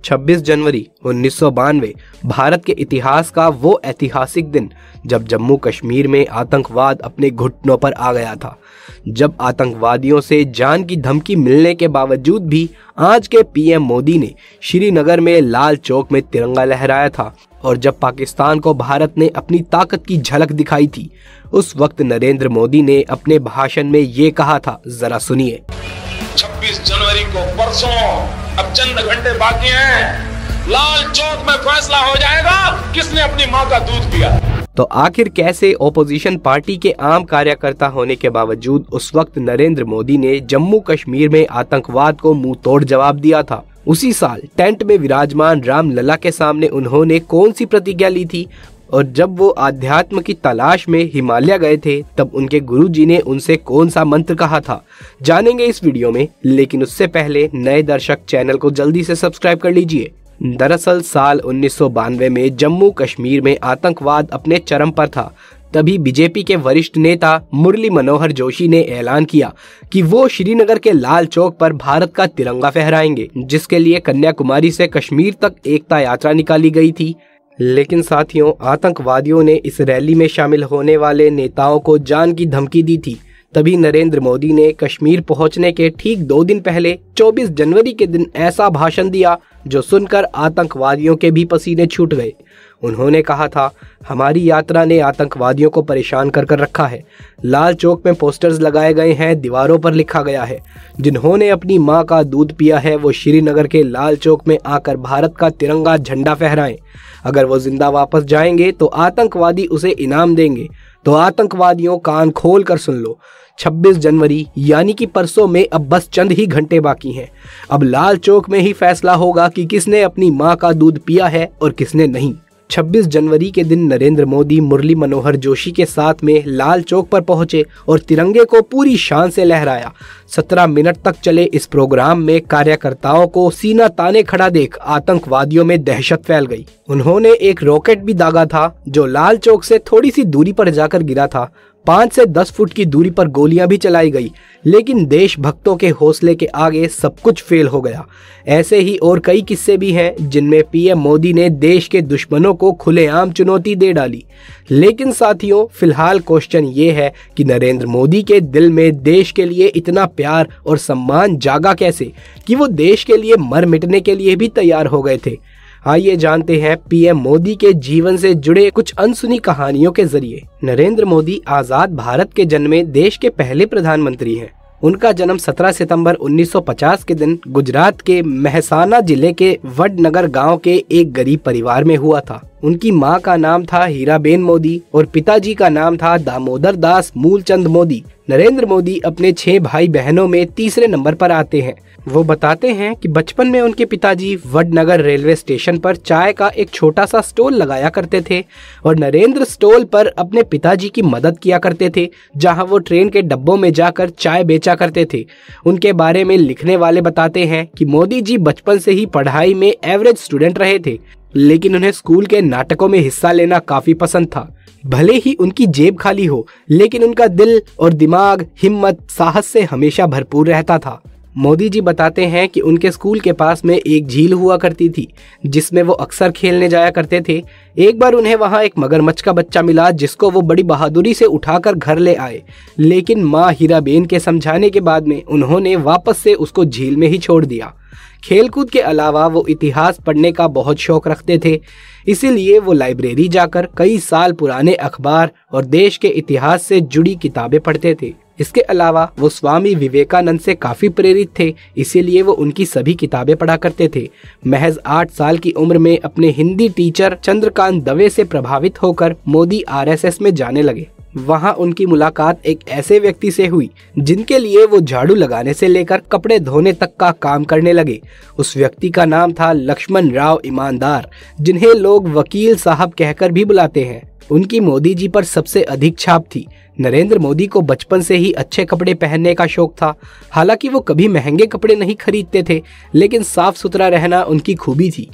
26 जनवरी 1992 भारत के इतिहास का वो ऐतिहासिक दिन जब जम्मू कश्मीर में आतंकवाद अपने घुटनों पर आ गया था। जब आतंकवादियों से जान की धमकी मिलने के बावजूद भी आज के पीएम मोदी ने श्रीनगर में लाल चौक में तिरंगा लहराया था और जब पाकिस्तान को भारत ने अपनी ताकत की झलक दिखाई थी, उस वक्त नरेंद्र मोदी ने अपने भाषण में ये कहा था, जरा सुनिए। 26 जनवरी को परसों, अब चंद घंटे बाकी हैं, लाल चौक में फैसला हो जाएगा किसने अपनी मां का दूध पिया। तो आखिर कैसे ओपोजिशन पार्टी के आम कार्यकर्ता होने के बावजूद उस वक्त नरेंद्र मोदी ने जम्मू कश्मीर में आतंकवाद को मुंह तोड़ जवाब दिया था। उसी साल टेंट में विराजमान रामलला के सामने उन्होंने कौन सी प्रतिज्ञा ली थी और जब वो आध्यात्म की तलाश में हिमालय गए थे तब उनके गुरुजी ने उनसे कौन सा मंत्र कहा था, जानेंगे इस वीडियो में। लेकिन उससे पहले नए दर्शक चैनल को जल्दी से सब्सक्राइब कर लीजिए। दरअसल साल 1992 में जम्मू कश्मीर में आतंकवाद अपने चरम पर था। तभी बीजेपी के वरिष्ठ नेता मुरली मनोहर जोशी ने ऐलान किया कि वो श्रीनगर के लाल चौक पर भारत का तिरंगा फहराएंगे, जिसके लिए कन्याकुमारी से कश्मीर तक एकता यात्रा निकाली गई थी। लेकिन साथियों, आतंकवादियों ने इस रैली में शामिल होने वाले नेताओं को जान की धमकी दी थी। तभी नरेंद्र मोदी ने कश्मीर पहुंचने के ठीक 2 दिन पहले 24 जनवरी के दिन ऐसा भाषण दिया जो सुनकर आतंकवादियों के भी पसीने छूट गए। उन्होंने कहा था, हमारी यात्रा ने आतंकवादियों को परेशान कर रखा है। लाल चौक में पोस्टर्स लगाए गए हैं, दीवारों पर लिखा गया है, जिन्होंने अपनी मां का दूध पिया है वो श्रीनगर के लाल चौक में आकर भारत का तिरंगा झंडा फहराएं। अगर वो जिंदा वापस जाएंगे तो आतंकवादी उसे इनाम देंगे। तो आतंकवादियों, कान खोल कर सुन लो, 26 जनवरी यानी कि परसों में अब बस चंद ही घंटे बाकी हैं। अब लाल चौक में ही फैसला होगा कि किसने अपनी मां का दूध पिया है और किसने नहीं। 26 जनवरी के दिन नरेंद्र मोदी मुरली मनोहर जोशी के साथ में लाल चौक पर पहुंचे और तिरंगे को पूरी शान से लहराया। 17 मिनट तक चले इस प्रोग्राम में कार्यकर्ताओं को सीना ताने खड़ा देख आतंकवादियों में दहशत फैल गई। उन्होंने एक रॉकेट भी दागा था जो लाल चौक से थोड़ी सी दूरी पर जाकर गिरा था। 5 से 10 फुट की दूरी पर गोलियां भी चलाई गई, लेकिन देशभक्तों के हौसले के आगे सब कुछ फेल हो गया। ऐसे ही और कई किस्से भी हैं जिनमें पीएम मोदी ने देश के दुश्मनों को खुलेआम चुनौती दे डाली। लेकिन साथियों, फिलहाल क्वेश्चन ये है कि नरेंद्र मोदी के दिल में देश के लिए इतना प्यार और सम्मान जागा कैसे कि वो देश के लिए मर मिटने के लिए भी तैयार हो गए थे। आइए जानते हैं पीएम मोदी के जीवन से जुड़े कुछ अनसुनी कहानियों के जरिए। नरेंद्र मोदी आजाद भारत के जन्मे देश के पहले प्रधानमंत्री हैं। उनका जन्म 17 सितंबर 1950 के दिन गुजरात के मेहसाना जिले के वडनगर गांव के एक गरीब परिवार में हुआ था। उनकी मां का नाम था हीराबेन मोदी और पिताजी का नाम था दामोदर दास मूलचंद मोदी। नरेंद्र मोदी अपने 6 भाई बहनों में तीसरे नंबर पर आते हैं। वो बताते हैं कि बचपन में उनके पिताजी वडनगर रेलवे स्टेशन पर चाय का एक छोटा सा स्टॉल लगाया करते थे और नरेंद्र स्टॉल पर अपने पिताजी की मदद किया करते थे, जहां वो ट्रेन के डब्बों में जाकर चाय बेचा करते थे। उनके बारे में लिखने वाले बताते हैं कि मोदी जी बचपन से ही पढ़ाई में एवरेज स्टूडेंट रहे थे, लेकिन उन्हें स्कूल के नाटकों में हिस्सा लेना काफी पसंद था। भले ही उनकी जेब खाली हो, लेकिन उनका दिल और दिमाग, हिम्मत, साहस से हमेशा भरपूर रहता था। मोदी जी बताते हैं कि उनके स्कूल के पास में एक झील हुआ करती थी जिसमें वो अक्सर खेलने जाया करते थे। एक बार उन्हें वहां एक मगरमच्छ का बच्चा मिला जिसको वो बड़ी बहादुरी से उठाकर घर ले आए, लेकिन माँ हीराबेन के समझाने के बाद में उन्होंने वापस से उसको झील में ही छोड़ दिया। खेलकूद के अलावा वो इतिहास पढ़ने का बहुत शौक रखते थे, इसीलिए वो लाइब्रेरी जाकर कई साल पुराने अखबार और देश के इतिहास से जुड़ी किताबें पढ़ते थे। इसके अलावा वो स्वामी विवेकानंद से काफी प्रेरित थे, इसीलिए वो उनकी सभी किताबें पढ़ा करते थे। महज 8 साल की उम्र में अपने हिंदी टीचर चंद्रकांत दवे से प्रभावित होकर मोदी आरएसएस में जाने लगे। वहां उनकी मुलाकात एक ऐसे व्यक्ति से हुई जिनके लिए वो झाड़ू लगाने से लेकर कपड़े धोने तक का काम करने लगे। उस व्यक्ति का नाम था लक्ष्मण राव ईमानदार, जिन्हें लोग वकील साहब कहकर भी बुलाते हैं। उनकी मोदी जी पर सबसे अधिक छाप थी। नरेंद्र मोदी को बचपन से ही अच्छे कपड़े पहनने का शौक था। हालांकि वो कभी महंगे कपड़े नहीं खरीदते थे, लेकिन साफ सुथरा रहना उनकी खूबी थी।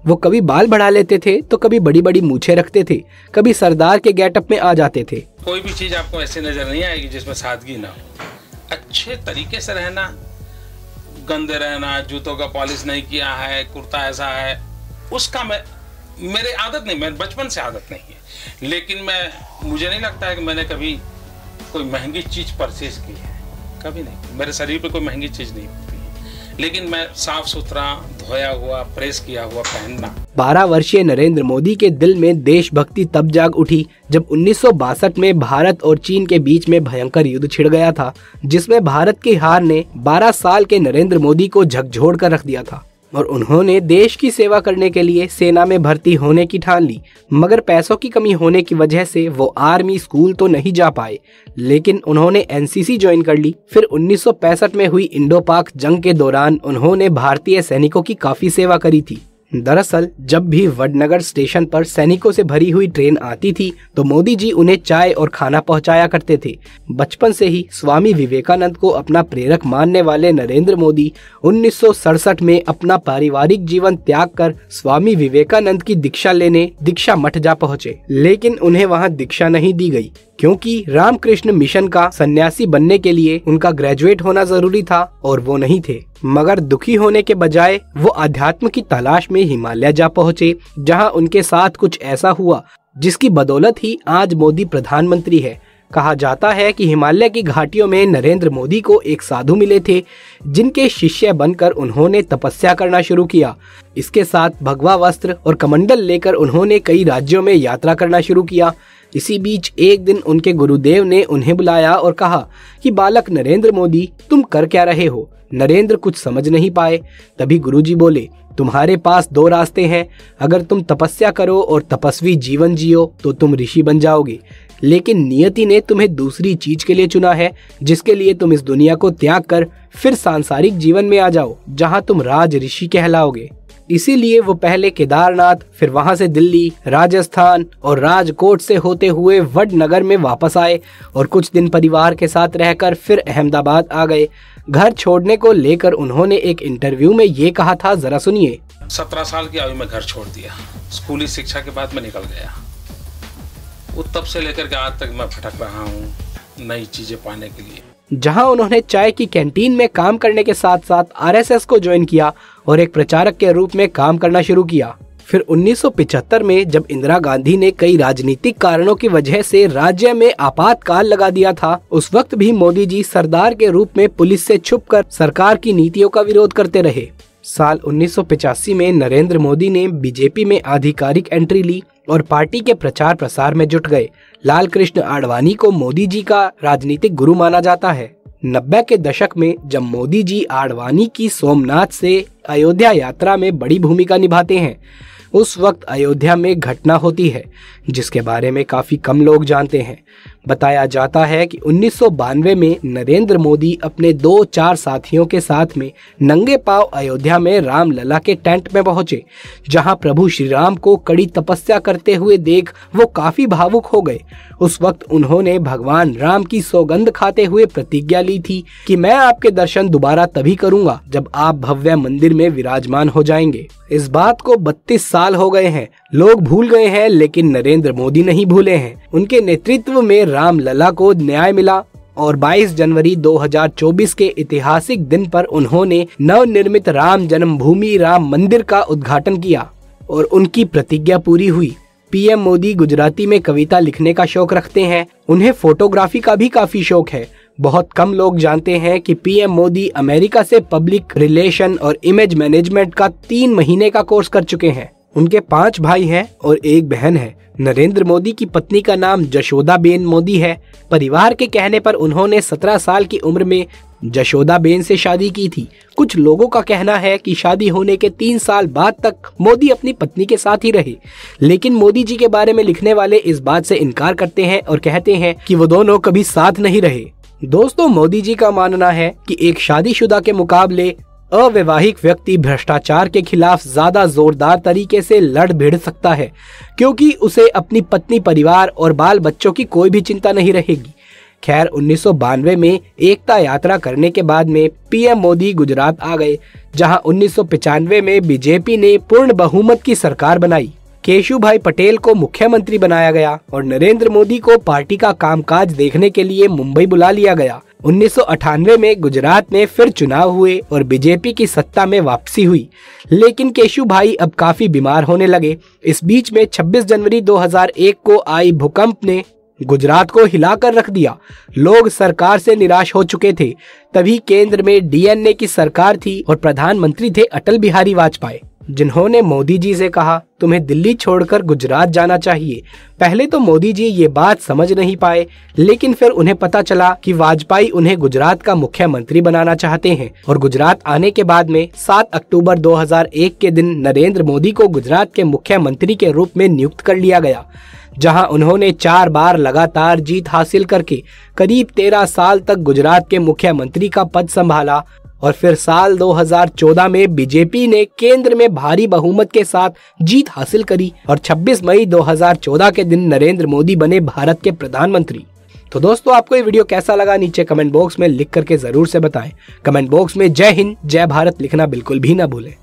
वो कभी बाल बढ़ा लेते थे तो कभी बड़ी बड़ी मूछें रखते थे, कभी सरदार के गेटअप में आ जाते थे। कोई भी चीज आपको ऐसे नजर नहीं आएगी जिसमें सादगी ना हो। अच्छे तरीके से रहना, गंदे रहना, जूतों का पॉलिश नहीं किया है, कुर्ता ऐसा है, उसका मेरे आदत नहीं, मेरे बचपन से आदत नहीं है। लेकिन मुझे नहीं लगता है कि मैंने कभी कोई महंगी चीज परचेज की है, कभी नहीं। मेरे शरीर पे कोई महंगी चीज नहीं होती है, लेकिन मैं साफ सुथरा, धोया हुआ, प्रेस किया हुआ पहनना। 12 वर्षीय नरेंद्र मोदी के दिल में देशभक्ति तब जाग उठी जब 1962 में भारत और चीन के बीच में भयंकर युद्ध छिड़ गया था, जिसमें भारत की हार ने 12 साल के नरेंद्र मोदी को झकझोर कर रख दिया था और उन्होंने देश की सेवा करने के लिए सेना में भर्ती होने की ठान ली। मगर पैसों की कमी होने की वजह से वो आर्मी स्कूल तो नहीं जा पाए, लेकिन उन्होंने एनसीसी ज्वाइन कर ली। फिर 1965 में हुई इंडो पाक जंग के दौरान उन्होंने भारतीय सैनिकों की काफी सेवा करी थी। दरअसल जब भी वडनगर स्टेशन पर सैनिकों से भरी हुई ट्रेन आती थी तो मोदी जी उन्हें चाय और खाना पहुंचाया करते थे। बचपन से ही स्वामी विवेकानंद को अपना प्रेरक मानने वाले नरेंद्र मोदी 1967 में अपना पारिवारिक जीवन त्याग कर स्वामी विवेकानंद की दीक्षा लेने दीक्षा मठ जा पहुँचे, लेकिन उन्हें वहाँ दीक्षा नहीं दी गई क्योंकि रामकृष्ण मिशन का सन्यासी बनने के लिए उनका ग्रेजुएट होना जरूरी था और वो नहीं थे। मगर दुखी होने के बजाय वो अध्यात्म की तलाश में हिमालय जा पहुँचे, जहाँ उनके साथ कुछ ऐसा हुआ जिसकी बदौलत ही आज मोदी प्रधानमंत्री है। कहा जाता है कि हिमालय की घाटियों में नरेंद्र मोदी को एक साधु मिले थे, जिनके शिष्य बनकर उन्होंने तपस्या करना शुरू किया। इसके साथ भगवा वस्त्र और कमंडल लेकर उन्होंने कई राज्यों में यात्रा करना शुरू किया। इसी बीच एक दिन उनके गुरुदेव ने उन्हें बुलाया और कहा कि बालक नरेंद्र मोदी, तुम कर क्या रहे हो। नरेंद्र कुछ समझ नहीं पाए। तभी गुरुजी बोले, तुम्हारे पास 2 रास्ते हैं, अगर तुम तपस्या करो और तपस्वी जीवन जियो तो तुम ऋषि बन जाओगे, लेकिन नियति ने तुम्हें दूसरी चीज के लिए चुना है, जिसके लिए तुम इस दुनिया को त्याग कर फिर सांसारिक जीवन में आ जाओ, जहां तुम राज ऋषि कहलाओगे। इसीलिए वो पहले केदारनाथ, फिर वहां से दिल्ली, राजस्थान और राजकोट से होते हुए वडनगर में वापस आए और कुछ दिन परिवार के साथ रहकर फिर अहमदाबाद आ गए। घर छोड़ने को लेकर उन्होंने एक इंटरव्यू में ये कहा था, जरा सुनिए। 17 साल की आयु में घर छोड़ दिया, स्कूली शिक्षा के बाद मैं निकल गया। वो तब से लेकर के आज तक मैं भटक रहा हूँ नई चीजें पाने के लिए। जहां उन्होंने चाय की कैंटीन में काम करने के साथ साथ आरएसएस को ज्वाइन किया और एक प्रचारक के रूप में काम करना शुरू किया। फिर 1975 में जब इंदिरा गांधी ने कई राजनीतिक कारणों की वजह से राज्य में आपातकाल लगा दिया था, उस वक्त भी मोदी जी सरदार के रूप में पुलिस से छुपकर सरकार की नीतियों का विरोध करते रहे। साल 1985 में नरेंद्र मोदी ने बीजेपी में आधिकारिक एंट्री ली और पार्टी के प्रचार प्रसार में जुट गए। लाल कृष्ण आडवाणी को मोदी जी का राजनीतिक गुरु माना जाता है। 90 के दशक में जब मोदी जी आडवाणी की सोमनाथ से अयोध्या यात्रा में बड़ी भूमिका निभाते हैं, उस वक्त अयोध्या में घटना होती है जिसके बारे में काफी कम लोग जानते हैं। बताया जाता है कि 1992 में नरेंद्र मोदी अपने 2-4 साथियों के साथ में नंगे पांव अयोध्या में रामलला के टेंट में पहुंचे, जहां प्रभु श्री राम को कड़ी तपस्या करते हुए देख वो काफी भावुक हो गए। उस वक्त उन्होंने भगवान राम की सौगंध खाते हुए प्रतिज्ञा ली थी कि मैं आपके दर्शन दोबारा तभी करूंगा जब आप भव्य मंदिर में विराजमान हो जाएंगे। इस बात को 32 साल हो गए हैं, लोग भूल गए हैं, लेकिन नरेंद्र मोदी नहीं भूले हैं। उनके नेतृत्व में रामलला को न्याय मिला और 22 जनवरी 2024 के ऐतिहासिक दिन पर उन्होंने नवनिर्मित राम जन्मभूमि राम मंदिर का उद्घाटन किया और उनकी प्रतिज्ञा पूरी हुई। पीएम मोदी गुजराती में कविता लिखने का शौक रखते हैं। उन्हें फोटोग्राफी का भी काफी शौक है। बहुत कम लोग जानते हैं कि पीएम मोदी अमेरिका से पब्लिक रिलेशन और इमेज मैनेजमेंट का 3 महीने का कोर्स कर चुके हैं। उनके 5 भाई हैं और 1 बहन है। नरेंद्र मोदी की पत्नी का नाम जशोदाबेन मोदी है। परिवार के कहने पर उन्होंने 17 साल की उम्र में जशोदाबेन से शादी की थी। कुछ लोगों का कहना है कि शादी होने के 3 साल बाद तक मोदी अपनी पत्नी के साथ ही रहे, लेकिन मोदी जी के बारे में लिखने वाले इस बात से इनकार करते हैं और कहते हैं कि वो दोनों कभी साथ नहीं रहे। दोस्तों, मोदी जी का मानना है कि एक शादीशुदा के मुकाबले अवैवाहिक व्यक्ति भ्रष्टाचार के खिलाफ ज्यादा जोरदार तरीके से लड़ भिड़ सकता है, क्योंकि उसे अपनी पत्नी, परिवार और बाल बच्चों की कोई भी चिंता नहीं रहेगी। खैर, 1992 में एकता यात्रा करने के बाद में पीएम मोदी गुजरात आ गए, जहां 1995 में बीजेपी ने पूर्ण बहुमत की सरकार बनाई। केशुभाई पटेल को मुख्यमंत्री बनाया गया और नरेंद्र मोदी को पार्टी का कामकाज देखने के लिए मुंबई बुला लिया गया। 1998 में गुजरात में फिर चुनाव हुए और बीजेपी की सत्ता में वापसी हुई, लेकिन केशुभाई अब काफी बीमार होने लगे। इस बीच में 26 जनवरी 2001 को आई भूकंप ने गुजरात को हिलाकर रख दिया। लोग सरकार से निराश हो चुके थे। तभी केंद्र में डीएनए की सरकार थी और प्रधानमंत्री थे अटल बिहारी वाजपेयी, जिन्होंने मोदी जी से कहा तुम्हें दिल्ली छोड़कर गुजरात जाना चाहिए। पहले तो मोदी जी ये बात समझ नहीं पाए, लेकिन फिर उन्हें पता चला कि वाजपेयी उन्हें गुजरात का मुख्यमंत्री बनाना चाहते हैं और गुजरात आने के बाद में 7 अक्टूबर 2001 के दिन नरेंद्र मोदी को गुजरात के मुख्यमंत्री के रूप में नियुक्त कर लिया गया, जहां उन्होंने 4 बार लगातार जीत हासिल करके करीब 13 साल तक गुजरात के मुख्यमंत्री का पद संभाला। और फिर साल 2014 में बीजेपी ने केंद्र में भारी बहुमत के साथ जीत हासिल करी और 26 मई 2014 के दिन नरेंद्र मोदी बने भारत के प्रधानमंत्री। तो दोस्तों, आपको ये वीडियो कैसा लगा नीचे कमेंट बॉक्स में लिख करके जरूर से बताएं। कमेंट बॉक्स में जय हिंद जय भारत लिखना बिल्कुल भी ना भूलें।